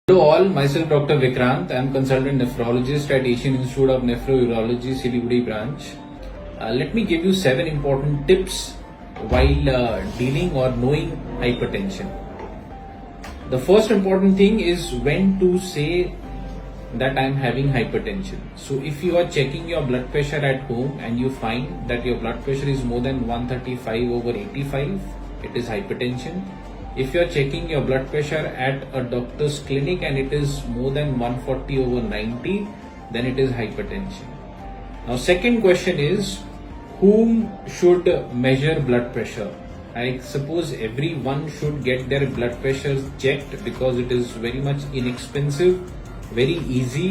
Hello all, myself Dr. Vikrant. I am consultant nephrologist at Asian Institute of Nephrology, Siliguri branch. Let me give you 7 important tips while dealing or knowing hypertension. The first important thing is when to say that I am having hypertension. So if you are checking your blood pressure at home and you find that your blood pressure is more than 135/85, it is hypertension. If you are checking your blood pressure at a doctor's clinic and it is more than 140/90, then it is hypertension. Now, second question is, whom should measure blood pressure? I suppose everyone should get their blood pressure checked because it is very much inexpensive, very easy,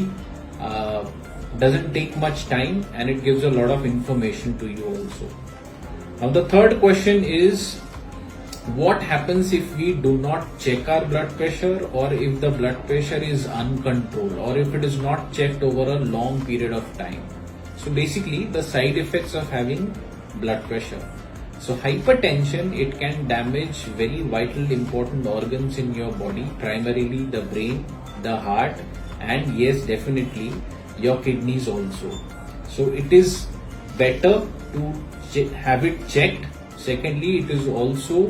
doesn't take much time, and it gives a lot of information to you also. Now, the third question is, what happens if we do not check our blood pressure, or if the blood pressure is uncontrolled, or if it is not checked over a long period of time? So basically, the side effects of having blood pressure. So hypertension, it can damage very vital important organs in your body, primarily the brain, the heart, and yes, definitely your kidneys also. So it is better to have it checked. Secondly, it is also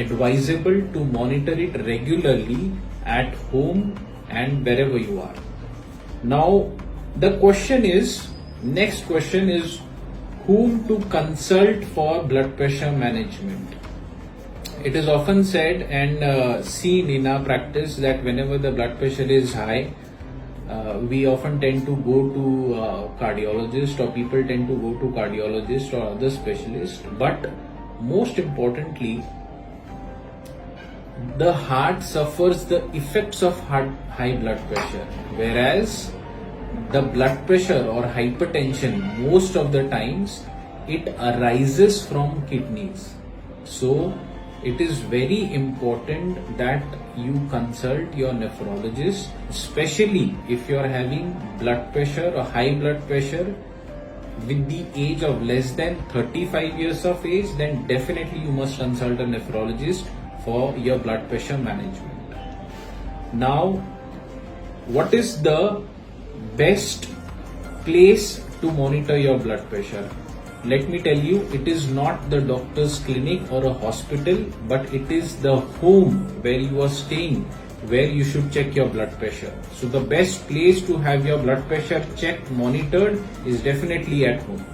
advisable to monitor it regularly at home and wherever you are. Now, the next question is, whom to consult for blood pressure management? It is often said and seen in our practice that whenever the blood pressure is high, we often tend to go to cardiologist, or people tend to go to cardiologist or other specialist. But most importantly, the heart suffers the effects of high blood pressure, whereas the blood pressure or hypertension, most of the times it arises from kidneys. So it is very important that you consult your nephrologist, especially if you are having blood pressure or high blood pressure with the age of less than 35 years of age. Then definitely you must consult a nephrologist for your blood pressure management. Now, what is the best place to monitor your blood pressure? Let me tell you, it is not the doctor's clinic or a hospital, but it is the home where you are staying, where you should check your blood pressure. So the best place to have your blood pressure checked, monitored, is definitely at home.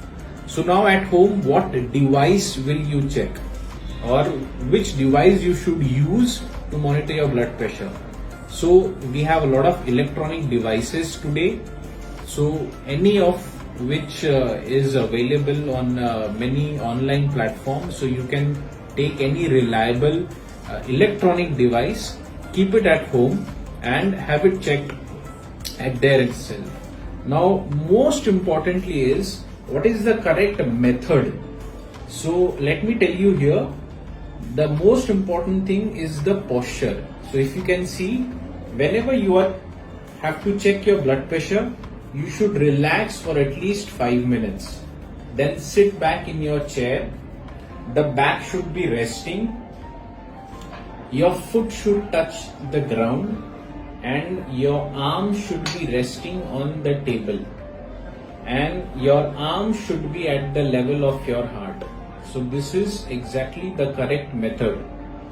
So now at home, what device will you check, or which device you should use to monitor your blood pressure? So we have a lot of electronic devices today. So any of which is available on many online platforms. So you can take any reliable electronic device, keep it at home and have it checked at there itself. Now, most importantly is, what is the correct method? So let me tell you here, the most important thing is the posture. So if you can see, whenever you have to check your blood pressure, you should relax for at least 5 minutes. Then sit back in your chair. The back should be resting. Your foot should touch the ground and your arm should be resting on the table. And your arm should be at the level of your heart. So this is exactly the correct method.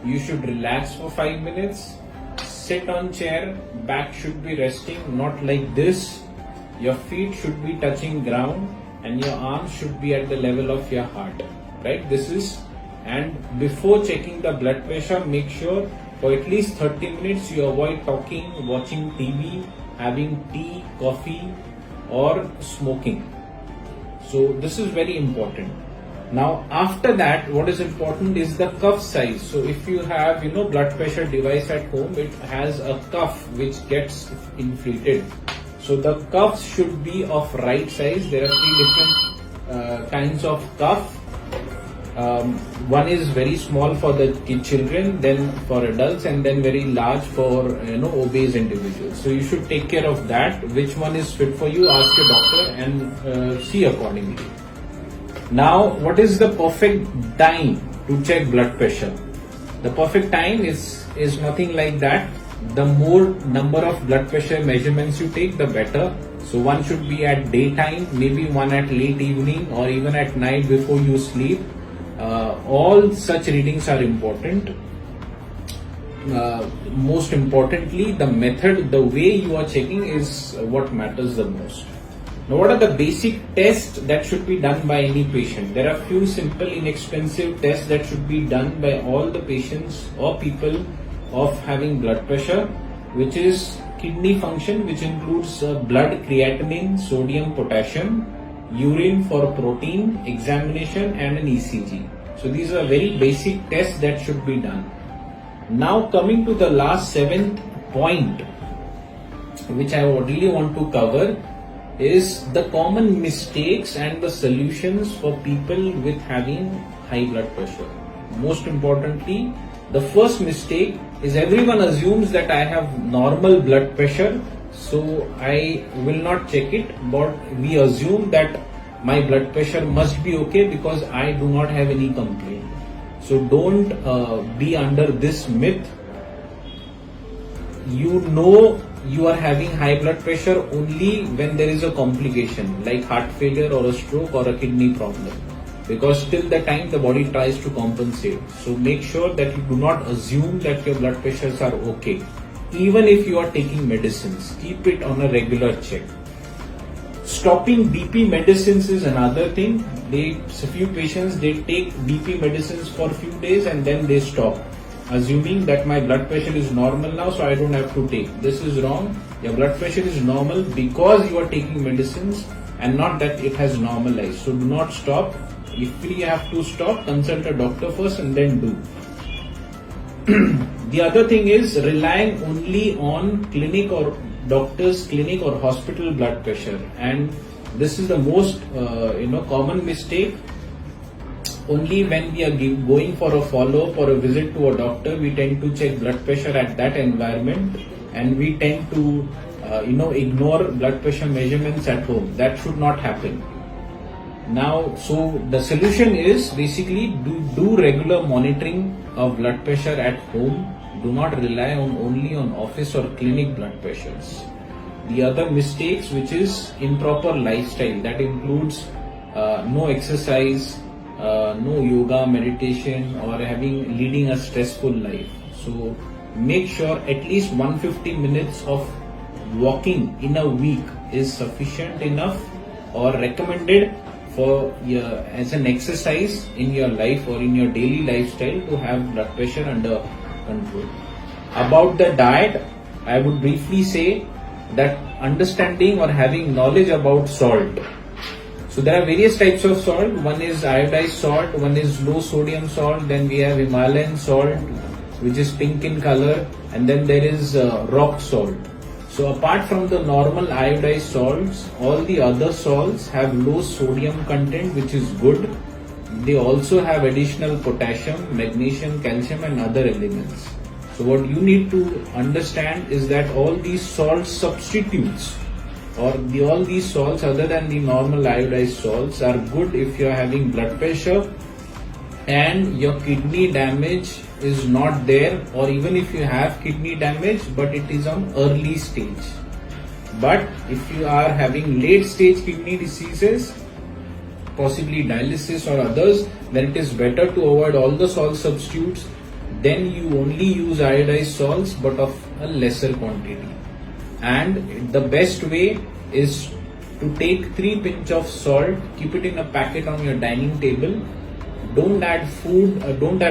You should relax for 5 minutes. Sit on chair, back should be resting, not like this. Your feet should be touching ground and your arms should be at the level of your heart, right? And before checking the blood pressure, make sure for at least 30 minutes you avoid talking, watching TV, having tea, coffee, or smoking. So this is very important. Now, after that, what is important is the cuff size. So if you have, blood pressure device at home, it has a cuff which gets inflated. So the cuffs should be of right size. There are 3 different kinds of cuff. One is very small for the children, then for adults, and then very large for obese individuals. So you should take care of that. Which one is fit for you? Ask your doctor and see accordingly. Now, what is the perfect time to check blood pressure? The perfect time is nothing like that. the more number of blood pressure measurements you take, the better. So one should be at daytime, maybe one at late evening or even at night before you sleep. All such readings are important. Most importantly, the method, the way you are checking is what matters the most. Now, what are the basic tests that should be done by any patient? There are few simple, inexpensive tests that should be done by all the patients or people of having blood pressure, which is kidney function, which includes blood creatinine, sodium, potassium, urine for protein examination, and an ECG. So these are very basic tests that should be done. Now coming to the last seventh point, which I really want to cover, is the common mistakes and the solutions for people with having high blood pressure. Most importantly, the first mistake is everyone assumes that I have normal blood pressure, so I will not check it, but we assume that my blood pressure must be okay because I do not have any complaint. So don't be under this myth. You know you are having high blood pressure only when there is a complication like heart failure or a stroke or a kidney problem, because till the time the body tries to compensate. So make sure that you do not assume that your blood pressures are okay. Even if you are taking medicines, keep it on a regular check. Stopping BP medicines is another thing. A few patients, they take BP medicines for a few days and then they stop, assuming that my blood pressure is normal now, so I don't have to take. This is wrong. Your blood pressure is normal because you are taking medicines and not that it has normalized. So do not stop. If you have to stop, consult a doctor first and then do. The other thing is relying only on clinic or doctor's clinic or hospital blood pressure, and this is the most common mistake. Only when we are going for a follow-up or a visit to a doctor, we tend to check blood pressure at that environment, and we tend to ignore blood pressure measurements at home. That should not happen. Now, so the solution is basically do regular monitoring of blood pressure at home. Do not rely only on office or clinic blood pressures. The other mistakes, which is improper lifestyle, that includes no exercise, no yoga, meditation, or leading a stressful life. So make sure at least 150 minutes of walking in a week is sufficient enough or recommended for as an exercise in your life or in your daily lifestyle to have blood pressure under control. About the diet, I would briefly say that understanding or having knowledge about salt. So there are various types of salt. One is iodized salt, one is low sodium salt, then we have Himalayan salt, which is pink in color, and then there is rock salt. So apart from the normal iodized salts, all the other salts have low sodium content, which is good. They also have additional potassium, magnesium, calcium, and other elements. So what you need to understand is that all these salt substitutes or all these salts other than the normal iodized salts are good if you are having blood pressure and your kidney damage is not there, or even if you have kidney damage but it is on early stage. But if you are having late stage kidney diseases, possibly dialysis or others, then it is better to avoid all the salt substitutes. Then you only use iodized salts but of a lesser quantity. And the best way is to take 3 pinch of salt, keep it in a packet on your dining table. Don't add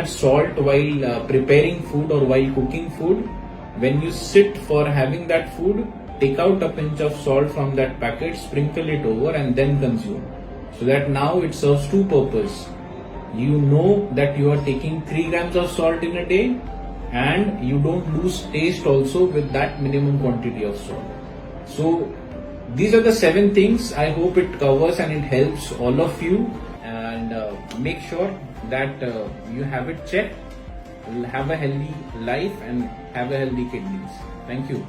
salt while preparing food or while cooking food. When you sit for having that food, take out a pinch of salt from that packet, sprinkle it over and then consume. So that now it serves 2 purposes. You know that you are taking 3 grams of salt in a day and you don't lose taste also with that minimum quantity of salt. So these are the 7 things. I hope it covers and it helps all of you. And make sure that you have it checked, have a healthy life and have a healthy kidneys. Thank you.